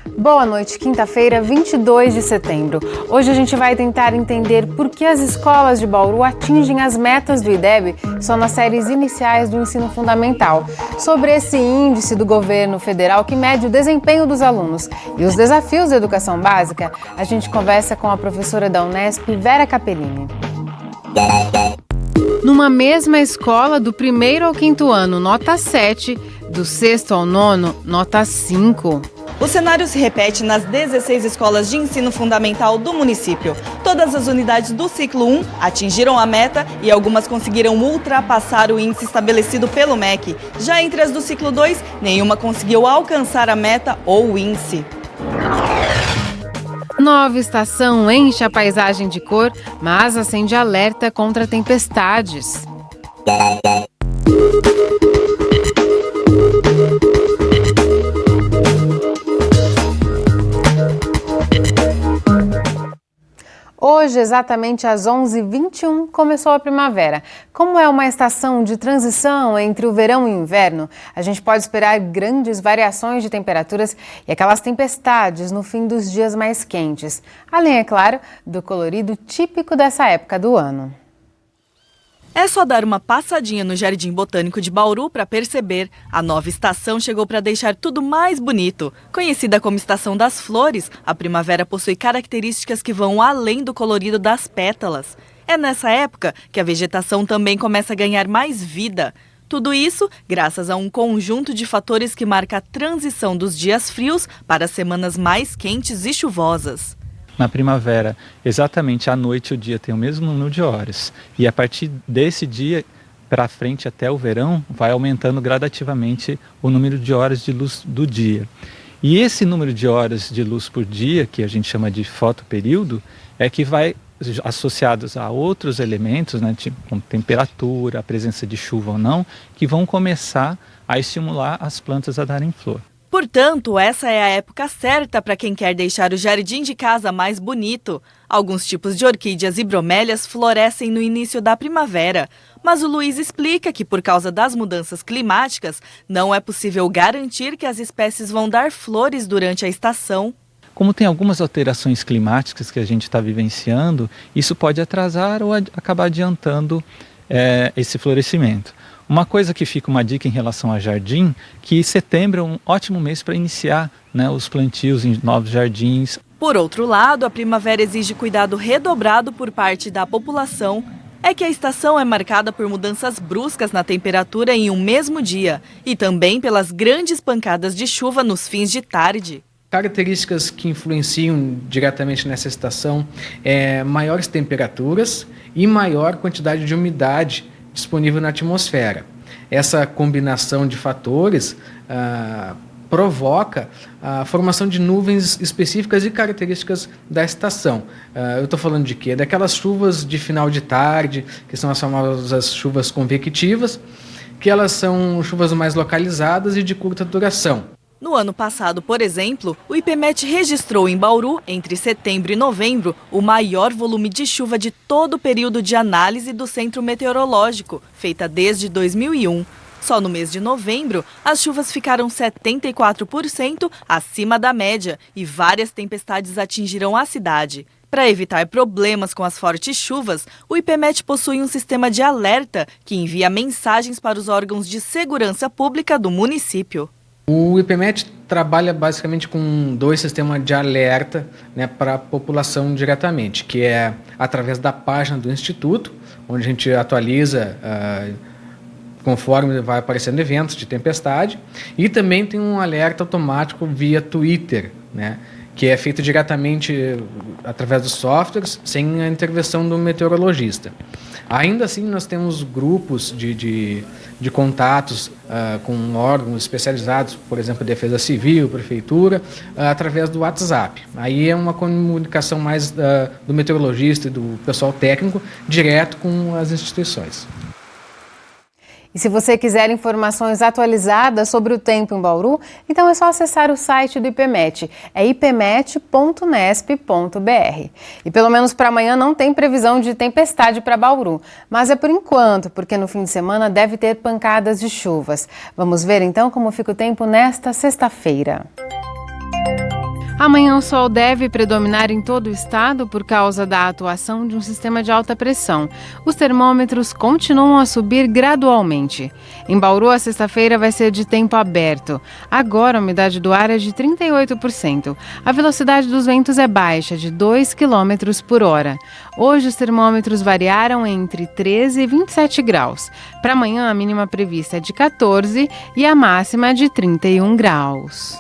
Boa noite, quinta-feira, 22 de setembro. Hoje a gente vai tentar entender por que as escolas de Bauru atingem as metas do IDEB só nas séries iniciais do ensino fundamental. Sobre esse índice do governo federal que mede o desempenho dos alunos e os desafios da educação básica, a gente conversa com a professora da Unesp, Vera Capellini. Numa mesma escola, do primeiro ao quinto ano, nota 7, do sexto ao nono, nota 5. O cenário se repete nas 16 escolas de ensino fundamental do município. Todas as unidades do ciclo 1 atingiram a meta e algumas conseguiram ultrapassar o índice estabelecido pelo MEC. Já entre as do ciclo 2, nenhuma conseguiu alcançar a meta ou o índice. Nova estação enche a paisagem de cor, mas acende alerta contra tempestades. Hoje, exatamente às 11h21, começou a primavera. Como é uma estação de transição entre o verão e o inverno, a gente pode esperar grandes variações de temperaturas e aquelas tempestades no fim dos dias mais quentes. Além, é claro, do colorido típico dessa época do ano. É só dar uma passadinha no Jardim Botânico de Bauru para perceber. A nova estação chegou para deixar tudo mais bonito. Conhecida como Estação das Flores, a primavera possui características que vão além do colorido das pétalas. É nessa época que a vegetação também começa a ganhar mais vida. Tudo isso graças a um conjunto de fatores que marca a transição dos dias frios para as semanas mais quentes e chuvosas. Na primavera, exatamente à noite o dia tem o mesmo número de horas. E a partir desse dia para frente até o verão, vai aumentando gradativamente o número de horas de luz do dia. E esse número de horas de luz por dia, que a gente chama de fotoperíodo, é que vai associados a outros elementos, né, tipo como temperatura, a presença de chuva ou não, que vão começar a estimular as plantas a darem flor. Portanto, essa é a época certa para quem quer deixar o jardim de casa mais bonito. Alguns tipos de orquídeas e bromélias florescem no início da primavera. Mas o Luiz explica que, por causa das mudanças climáticas, não é possível garantir que as espécies vão dar flores durante a estação. Como tem algumas alterações climáticas que a gente está vivenciando, isso pode atrasar ou acabar adiantando esse florescimento. Uma coisa que fica uma dica em relação a jardim, que setembro é um ótimo mês para iniciar, né, os plantios em novos jardins. Por outro lado, a primavera exige cuidado redobrado por parte da população. É que a estação é marcada por mudanças bruscas na temperatura em um mesmo dia e também pelas grandes pancadas de chuva nos fins de tarde. Características que influenciam diretamente nessa estação é maiores temperaturas e maior quantidade de umidade disponível na atmosfera. Essa combinação de fatores provoca a formação de nuvens específicas e características da estação. Eu estou falando de quê? Daquelas chuvas de final de tarde, que são as famosas chuvas convectivas, que elas são chuvas mais localizadas e de curta duração. No ano passado, por exemplo, o IPMET registrou em Bauru, entre setembro e novembro, o maior volume de chuva de todo o período de análise do Centro Meteorológico, feita desde 2001. Só no mês de novembro, as chuvas ficaram 74% acima da média e várias tempestades atingiram a cidade. Para evitar problemas com as fortes chuvas, o IPMET possui um sistema de alerta que envia mensagens para os órgãos de segurança pública do município. O IPMET trabalha basicamente com dois sistemas de alerta, né, para a população diretamente, que é através da página do Instituto, onde a gente atualiza conforme vai aparecendo eventos de tempestade, e também tem um alerta automático via Twitter, né, que é feito diretamente através dos softwares, sem a intervenção do meteorologista. Ainda assim, nós temos grupos de contatos com órgãos especializados, por exemplo, Defesa Civil, Prefeitura, através do WhatsApp. Aí é uma comunicação mais do meteorologista e do pessoal técnico, direto com as instituições. E se você quiser informações atualizadas sobre o tempo em Bauru, então é só acessar o site do IPMET, é ipmet.unesp.br. E pelo menos para amanhã não tem previsão de tempestade para Bauru, mas é por enquanto, porque no fim de semana deve ter pancadas de chuvas. Vamos ver então como fica o tempo nesta sexta-feira. Amanhã o sol deve predominar em todo o estado por causa da atuação de um sistema de alta pressão. Os termômetros continuam a subir gradualmente. Em Bauru, a sexta-feira vai ser de tempo aberto. Agora a umidade do ar é de 38%. A velocidade dos ventos é baixa, de 2 km por hora. Hoje os termômetros variaram entre 13 e 27 graus. Para amanhã a mínima prevista é de 14 e a máxima é de 31 graus.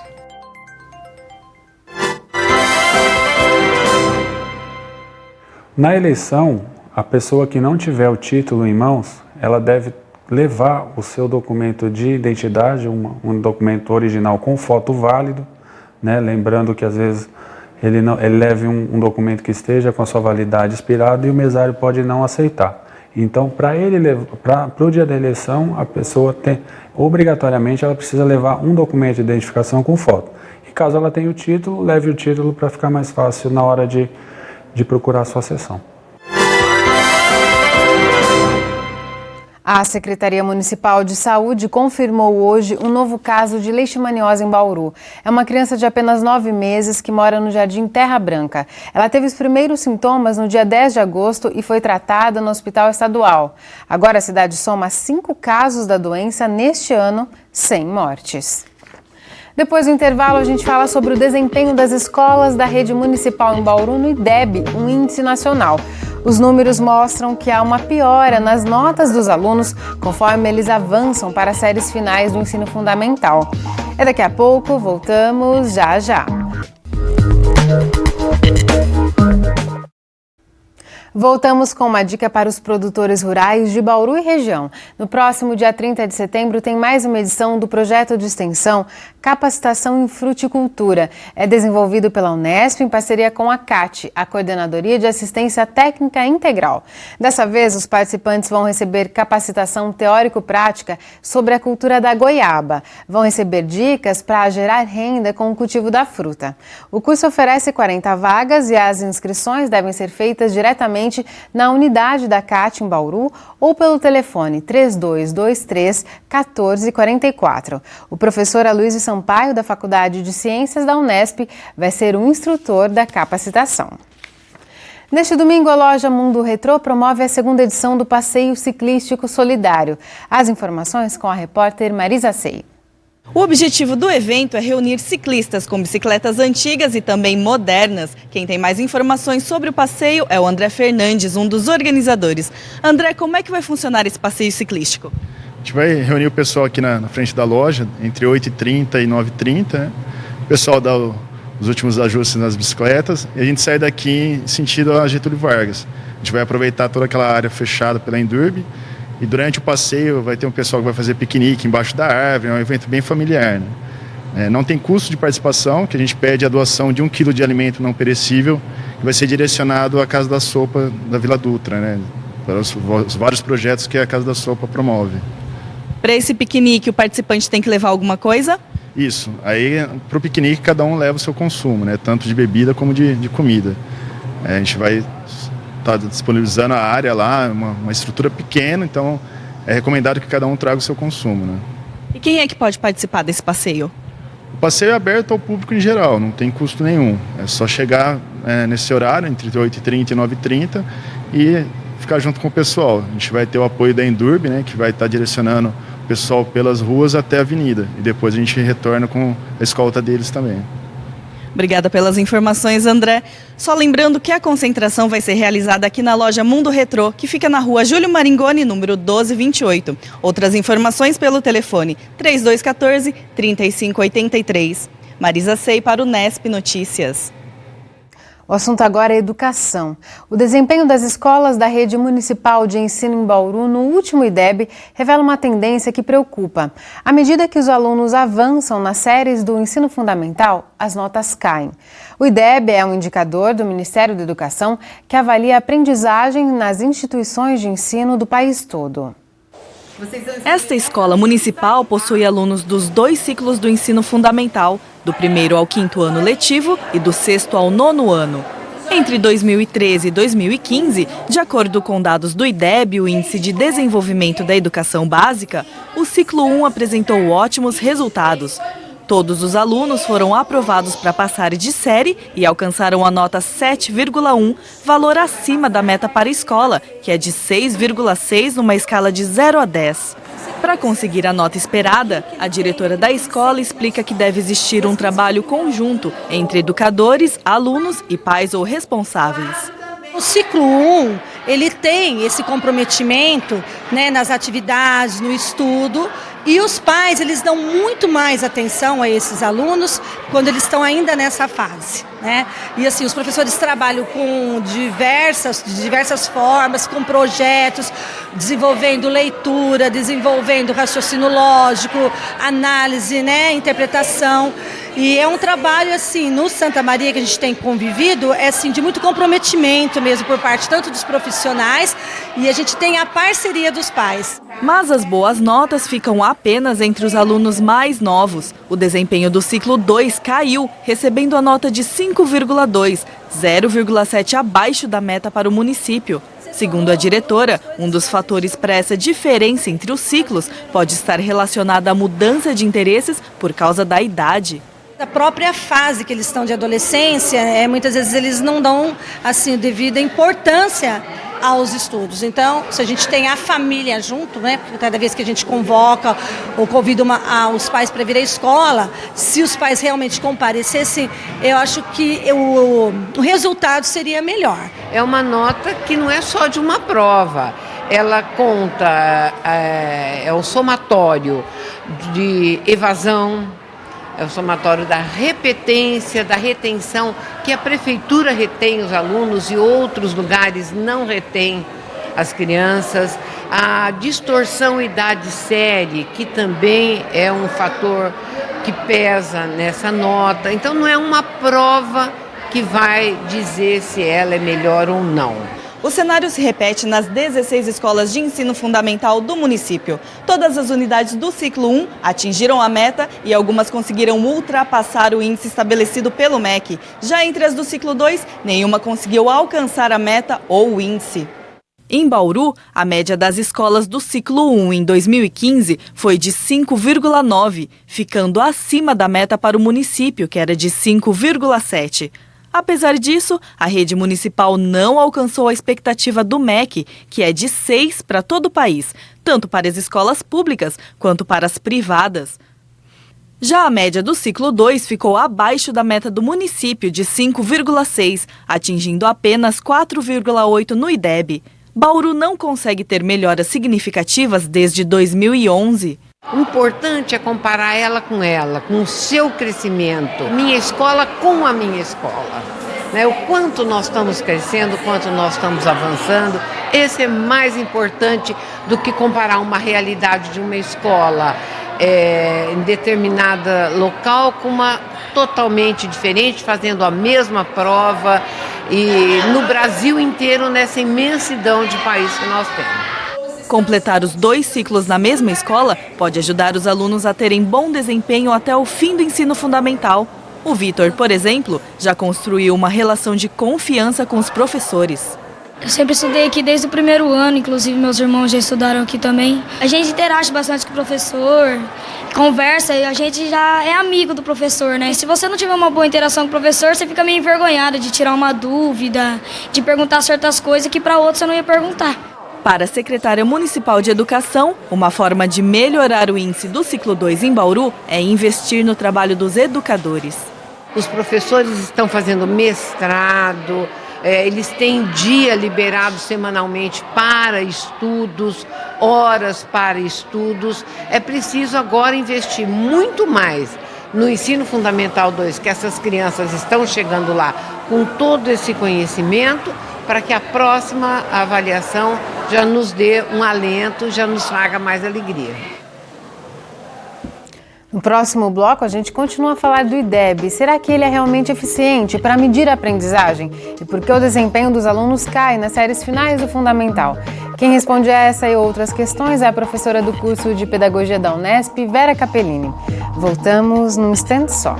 Na eleição, a pessoa que não tiver o título em mãos, ela deve levar o seu documento de identidade, um documento original com foto válido, né? Lembrando que às vezes ele leve um documento que esteja com a sua validade expirada e o mesário pode não aceitar. Então, para o dia da eleição, a pessoa obrigatoriamente ela precisa levar um documento de identificação com foto. E caso ela tenha o título, leve o título para ficar mais fácil na hora de procurar a sua sessão. A Secretaria Municipal de Saúde confirmou hoje um novo caso de leishmaniose em Bauru. É uma criança de apenas 9 meses que mora no Jardim Terra Branca. Ela teve os primeiros sintomas no dia 10 de agosto e foi tratada no Hospital Estadual. Agora a cidade soma 5 casos da doença neste ano, sem mortes. Depois do intervalo, a gente fala sobre o desempenho das escolas da rede municipal em Bauru no IDEB, um índice nacional. Os números mostram que há uma piora nas notas dos alunos conforme eles avançam para as séries finais do ensino fundamental. É daqui a pouco, voltamos já já. Voltamos com uma dica para os produtores rurais de Bauru e região. No próximo dia 30 de setembro tem mais uma edição do projeto de extensão Capacitação em Fruticultura. É desenvolvido pela Unesp em parceria com a CAT, a Coordenadoria de Assistência Técnica Integral. Dessa vez, os participantes vão receber capacitação teórico-prática sobre a cultura da goiaba. Vão receber dicas para gerar renda com o cultivo da fruta. O curso oferece 40 vagas e as inscrições devem ser feitas diretamente na unidade da CAT em Bauru ou pelo telefone 3223 1444. O professor Aloysio Sampaio, da Faculdade de Ciências da Unesp, vai ser o instrutor da capacitação. Neste domingo, a loja Mundo Retrô promove a segunda edição do Passeio Ciclístico Solidário. As informações com a repórter Marisa Sei. O objetivo do evento é reunir ciclistas com bicicletas antigas e também modernas. Quem tem mais informações sobre o passeio é o André Fernandes, um dos organizadores. André, como é que vai funcionar esse passeio ciclístico? A gente vai reunir o pessoal aqui na frente da loja, entre 8h30 e 9h30. Né? O pessoal dá os últimos ajustes nas bicicletas e a gente sai daqui em sentido a Getúlio Vargas. A gente vai aproveitar toda aquela área fechada pela Endurbe. E durante o passeio vai ter um pessoal que vai fazer piquenique embaixo da árvore, é um evento bem familiar. Né? Não tem custo de participação, que a gente pede a doação de 1 kg de alimento não perecível, que vai ser direcionado à Casa da Sopa da Vila Dutra, né? Para os vários projetos que a Casa da Sopa promove. Para esse piquenique, o participante tem que levar alguma coisa? Isso. Aí, para o piquenique, cada um leva o seu consumo, né? Tanto de bebida como de comida. A gente vai está disponibilizando a área lá, uma estrutura pequena, então é recomendado que cada um traga o seu consumo. Né? E quem é que pode participar desse passeio? O passeio é aberto ao público em geral, não tem custo nenhum. É só chegar nesse horário, entre 8h30 e 9h30, e ficar junto com o pessoal. A gente vai ter o apoio da Endurbe, né, que vai estar direcionando o pessoal pelas ruas até a avenida, e depois a gente retorna com a escolta deles também. Obrigada pelas informações, André. Só lembrando que a concentração vai ser realizada aqui na loja Mundo Retrô, que fica na rua Júlio Maringoni, número 1228. Outras informações pelo telefone 3214-3583. Marisa Sei para o Unesp Notícias. O assunto agora é educação. O desempenho das escolas da rede municipal de ensino em Bauru no último IDEB revela uma tendência que preocupa. À medida que os alunos avançam nas séries do ensino fundamental, as notas caem. O IDEB é um indicador do Ministério da Educação que avalia a aprendizagem nas instituições de ensino do país todo. Esta escola municipal possui alunos dos 2 ciclos do ensino fundamental, do 1º ao 5º ano letivo e do 6º ao 9º ano. Entre 2013 e 2015, de acordo com dados do IDEB, o Índice de Desenvolvimento da Educação Básica, o ciclo 1 apresentou ótimos resultados. Todos os alunos foram aprovados para passar de série e alcançaram a nota 7,1, valor acima da meta para a escola, que é de 6,6 numa escala de 0 a 10. Para conseguir a nota esperada, a diretora da escola explica que deve existir um trabalho conjunto entre educadores, alunos e pais ou responsáveis. O ciclo 1, ele tem esse comprometimento, né, nas atividades, no estudo, e os pais, eles dão muito mais atenção a esses alunos quando eles estão ainda nessa fase, né? E assim, os professores trabalham com de diversas formas, com projetos, desenvolvendo leitura, desenvolvendo raciocínio lógico, análise, né, interpretação. E é um trabalho, assim, no Santa Maria que a gente tem convivido, é assim, de muito comprometimento mesmo por parte tanto dos profissionais, e a gente tem a parceria dos pais. Mas as boas notas ficam apenas entre os alunos mais novos. O desempenho do ciclo 2 caiu, recebendo a nota de 5,2, 0,7 abaixo da meta para o município. Segundo a diretora, um dos fatores para essa diferença entre os ciclos pode estar relacionado à mudança de interesses por causa da idade. A própria fase que eles estão de adolescência, muitas vezes eles não dão assim devida importância aos estudos. Então, se a gente tem a família junto, né, porque cada vez que a gente convoca ou convida os pais para vir à escola, se os pais realmente comparecessem, eu acho que o resultado seria melhor. É uma nota que não é só de uma prova, ela conta, é o somatório de evasão, é o somatório da repetência, da retenção, que a prefeitura retém os alunos e outros lugares não retém as crianças. A distorção idade-série, que também é um fator que pesa nessa nota. Então não é uma prova que vai dizer se ela é melhor ou não. O cenário se repete nas 16 escolas de ensino fundamental do município. Todas as unidades do ciclo 1 atingiram a meta e algumas conseguiram ultrapassar o índice estabelecido pelo MEC. Já entre as do ciclo 2, nenhuma conseguiu alcançar a meta ou o índice. Em Bauru, a média das escolas do ciclo 1 em 2015 foi de 5,9, ficando acima da meta para o município, que era de 5,7. Apesar disso, a rede municipal não alcançou a expectativa do MEC, que é de 6 para todo o país, tanto para as escolas públicas quanto para as privadas. Já a média do ciclo 2 ficou abaixo da meta do município, de 5,6, atingindo apenas 4,8 no IDEB. Bauru não consegue ter melhoras significativas desde 2011. O importante é comparar ela, com o seu crescimento, minha escola com a minha escola. Né? O quanto nós estamos crescendo, o quanto nós estamos avançando, esse é mais importante do que comparar uma realidade de uma escola em determinada local com uma totalmente diferente, fazendo a mesma prova e no Brasil inteiro, nessa imensidão de país que nós temos. Completar os 2 ciclos na mesma escola pode ajudar os alunos a terem bom desempenho até o fim do ensino fundamental. O Vitor, por exemplo, já construiu uma relação de confiança com os professores. Eu sempre estudei aqui desde o primeiro ano, inclusive meus irmãos já estudaram aqui também. A gente interage bastante com o professor, conversa e a gente já é amigo do professor, né? Se você não tiver uma boa interação com o professor, você fica meio envergonhado de tirar uma dúvida, de perguntar certas coisas que para outros você não ia perguntar. Para a secretária municipal de educação, uma forma de melhorar o índice do ciclo 2 em Bauru é investir no trabalho dos educadores. Os professores estão fazendo mestrado, eles têm dia liberado semanalmente para estudos, horas para estudos. É preciso agora investir muito mais no ensino fundamental 2, que essas crianças estão chegando lá com todo esse conhecimento, para que a próxima avaliação já nos dê um alento, já nos traga mais alegria. No próximo bloco, a gente continua a falar do IDEB. Será que ele é realmente eficiente para medir a aprendizagem? E por que o desempenho dos alunos cai nas séries finais do fundamental? Quem responde a essa e outras questões é a professora do curso de Pedagogia da Unesp, Vera Capellini. Voltamos num instante só.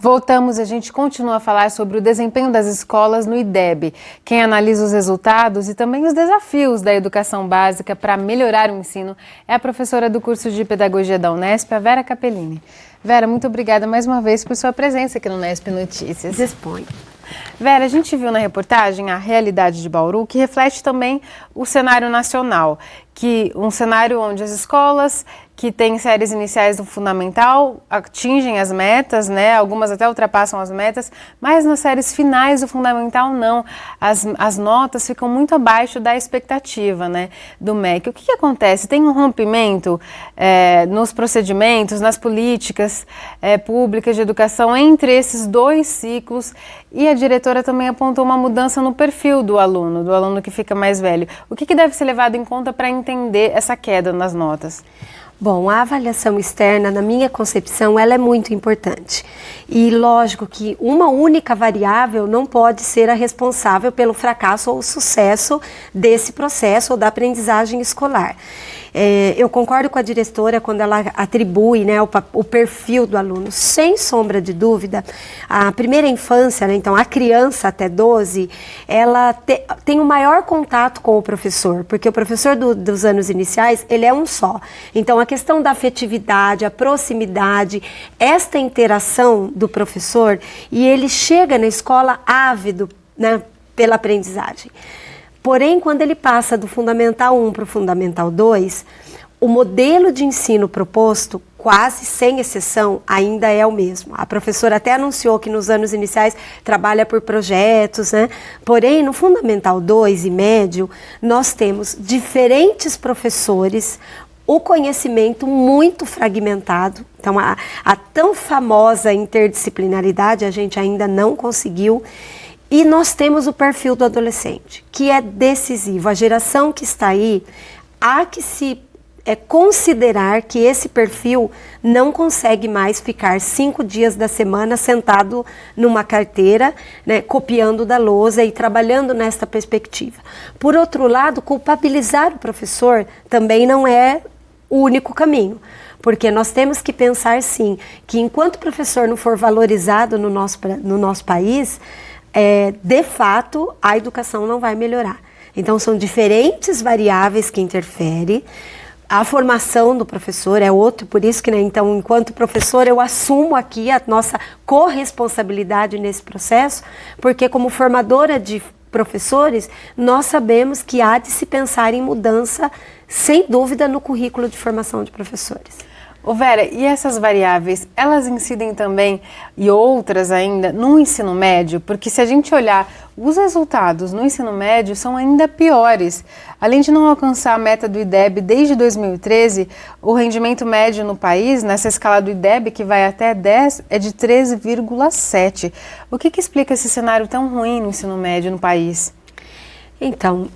Voltamos e a gente continua a falar sobre o desempenho das escolas no IDEB. Quem analisa os resultados e também os desafios da educação básica para melhorar o ensino é a professora do curso de Pedagogia da Unesp, a Vera Capellini. Vera, muito obrigada mais uma vez por sua presença aqui no Unesp Notícias. Disponho. Vera, a gente viu na reportagem a realidade de Bauru, que reflete também o cenário nacional, que um cenário onde as escolas que têm séries iniciais do fundamental atingem as metas, né? Algumas até ultrapassam as metas, mas nas séries finais do fundamental não. As notas ficam muito abaixo da expectativa, né, do MEC. O que acontece? Tem um rompimento nos procedimentos, nas políticas públicas de educação entre esses dois ciclos, e a diretora também apontou uma mudança no perfil do aluno que fica mais velho. O que deve ser levado em conta para entender essa queda nas notas? Bom, a avaliação externa, na minha concepção, ela é muito importante. E lógico que uma única variável não pode ser a responsável pelo fracasso ou sucesso desse processo ou da aprendizagem escolar. Eu concordo com a diretora quando ela atribui, né, o perfil do aluno. Sem sombra de dúvida, a primeira infância, né, então a criança até 12, ela tem o maior contato com o professor, porque o professor dos anos iniciais, ele é um só. Então a questão da afetividade, a proximidade, esta interação do professor, e ele chega na escola ávido, né, pela aprendizagem. Porém, quando ele passa do Fundamental 1 para o Fundamental 2, o modelo de ensino proposto, quase sem exceção, ainda é o mesmo. A professora até anunciou que nos anos iniciais trabalha por projetos, né? Porém, no Fundamental 2 e médio, nós temos diferentes professores, o conhecimento muito fragmentado. Então, a tão famosa interdisciplinaridade a gente ainda não conseguiu. E nós temos o perfil do adolescente, que é decisivo. A geração que está aí, há que se considerar que esse perfil não consegue mais ficar 5 dias da semana sentado numa carteira, né, copiando da lousa e trabalhando nesta perspectiva. Por outro lado, culpabilizar o professor também não é o único caminho. Porque nós temos que pensar, sim, que enquanto o professor não for valorizado no nosso país, de fato, a educação não vai melhorar. Então, são diferentes variáveis que interferem. A formação do professor é outro, por isso que, né, então, enquanto professor, eu assumo aqui a nossa corresponsabilidade nesse processo, porque como formadora de professores, nós sabemos que há de se pensar em mudança, sem dúvida, no currículo de formação de professores. Ô Vera, e essas variáveis, elas incidem também, e outras ainda, no ensino médio? Porque se a gente olhar, os resultados no ensino médio são ainda piores. Além de não alcançar a meta do IDEB desde 2013, o rendimento médio no país, nessa escala do IDEB, que vai até 10, é de 13,7. O que explica esse cenário tão ruim no ensino médio no país? Então,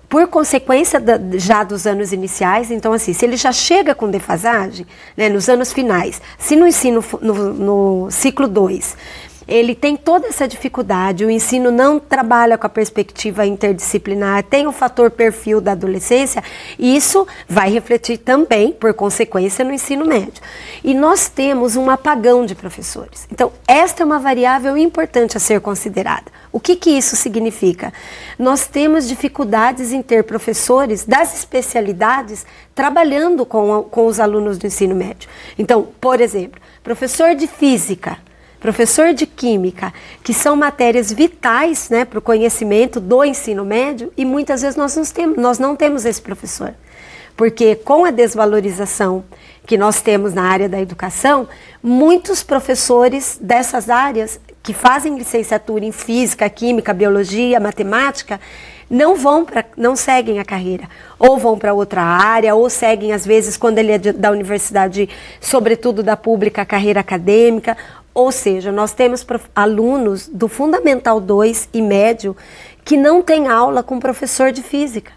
por consequência já dos anos iniciais, então assim, se ele já chega com defasagem, né, nos anos finais, se no ensino, no ciclo 2, ele tem toda essa dificuldade, o ensino não trabalha com a perspectiva interdisciplinar, tem o fator perfil da adolescência, e isso vai refletir também, por consequência, no ensino médio. E nós temos um apagão de professores. Então, esta é uma variável importante a ser considerada. O que isso significa? Nós temos dificuldades em ter professores das especialidades trabalhando com os alunos do ensino médio. Então, por exemplo, professor de física, professor de química, que são matérias vitais, né, para o conhecimento do ensino médio, e muitas vezes nós não temos esse professor. Porque com a desvalorização que nós temos na área da educação, muitos professores dessas áreas que fazem licenciatura em física, química, biologia, matemática, não seguem a carreira, ou vão para outra área, ou seguem às vezes, quando ele é da universidade, sobretudo da pública, a carreira acadêmica. Ou seja, nós temos alunos do Fundamental 2 e médio que não tem aula com professor de física.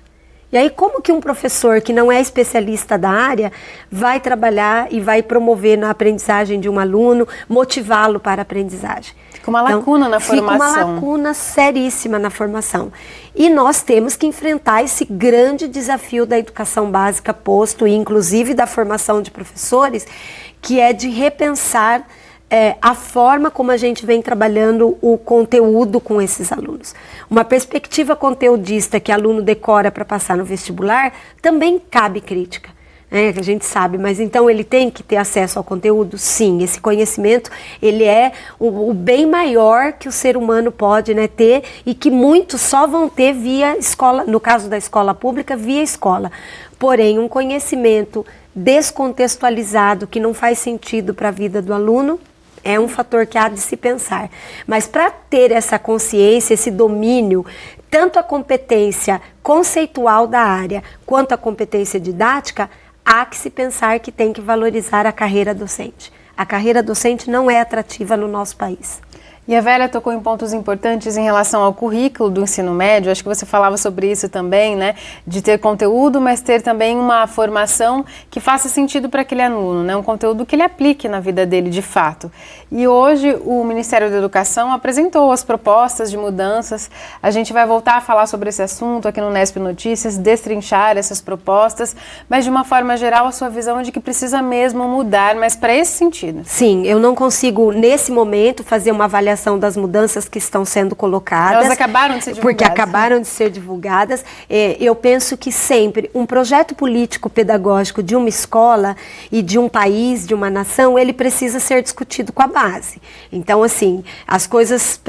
E aí, como que um professor que não é especialista da área vai trabalhar e vai promover na aprendizagem de um aluno, motivá-lo para a aprendizagem? Fica uma lacuna na formação. Fica uma lacuna seríssima na formação. E nós temos que enfrentar esse grande desafio da educação básica posto, e inclusive da formação de professores, que é de repensar a forma como a gente vem trabalhando o conteúdo com esses alunos. Uma perspectiva conteudista que aluno decora para passar no vestibular, também cabe crítica. Que a gente sabe, mas então ele tem que ter acesso ao conteúdo? Sim, esse conhecimento, ele é o bem maior que o ser humano pode, né, ter, e que muitos só vão ter via escola, no caso da escola pública, via escola. Porém, um conhecimento descontextualizado, que não faz sentido para a vida do aluno, é um fator que há de se pensar. Mas para ter essa consciência, esse domínio, tanto a competência conceitual da área, quanto a competência didática, há que se pensar que tem que valorizar a carreira docente. A carreira docente não é atrativa no nosso país. E a Vera tocou em pontos importantes em relação ao currículo do ensino médio. Acho que você falava sobre isso também, né? De ter conteúdo, mas ter também uma formação que faça sentido para aquele aluno, né? Um conteúdo que ele aplique na vida dele de fato. E hoje o Ministério da Educação apresentou as propostas de mudanças. A gente vai voltar a falar sobre esse assunto aqui no Nesp Notícias, destrinchar essas propostas, mas de uma forma geral a sua visão é de que precisa mesmo mudar, mas para esse sentido. Sim, eu não consigo nesse momento fazer uma avaliação das mudanças que estão sendo colocadas. Elas acabaram de ser divulgadas. Porque acabaram de ser divulgadas. Eu penso que sempre um projeto político-pedagógico de uma escola e de um país, de uma nação, ele precisa ser discutido com a base. Então, assim, as coisas,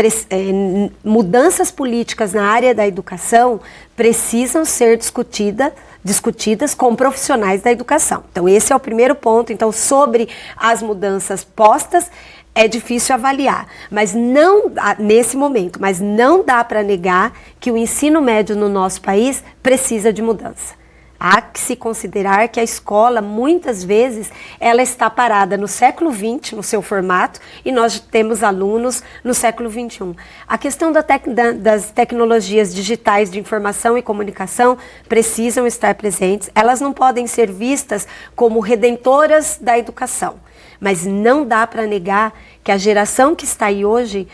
mudanças políticas na área da educação precisam ser discutidas com profissionais da educação. Então, esse é o primeiro ponto. Então, sobre as mudanças postas, é difícil avaliar, mas não, nesse momento, mas não dá para negar que o ensino médio no nosso país precisa de mudança. Há que se considerar que a escola, muitas vezes, ela está parada no século XX, no seu formato, e nós temos alunos no século XXI. A questão das tecnologias digitais de informação e comunicação precisam estar presentes. Elas não podem ser vistas como redentoras da educação. Mas não dá para negar que a geração que está aí hoje,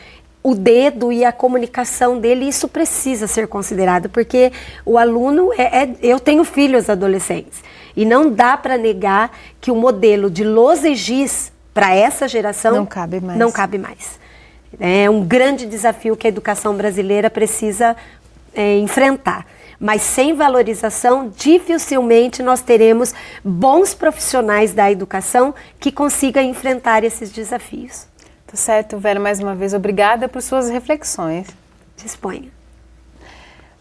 o dedo e a comunicação dele, isso precisa ser considerado, porque o aluno, eu tenho filhos adolescentes, e não dá para negar que o modelo de Los Egis para essa geração não cabe mais. É um grande desafio que a educação brasileira precisa enfrentar. Mas sem valorização, dificilmente nós teremos bons profissionais da educação que consigam enfrentar esses desafios. Tá certo, Vera, mais uma vez, obrigada por suas reflexões. Disponha.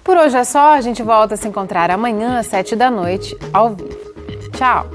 Por hoje é só, a gente volta a se encontrar amanhã às 19h, ao vivo. Tchau!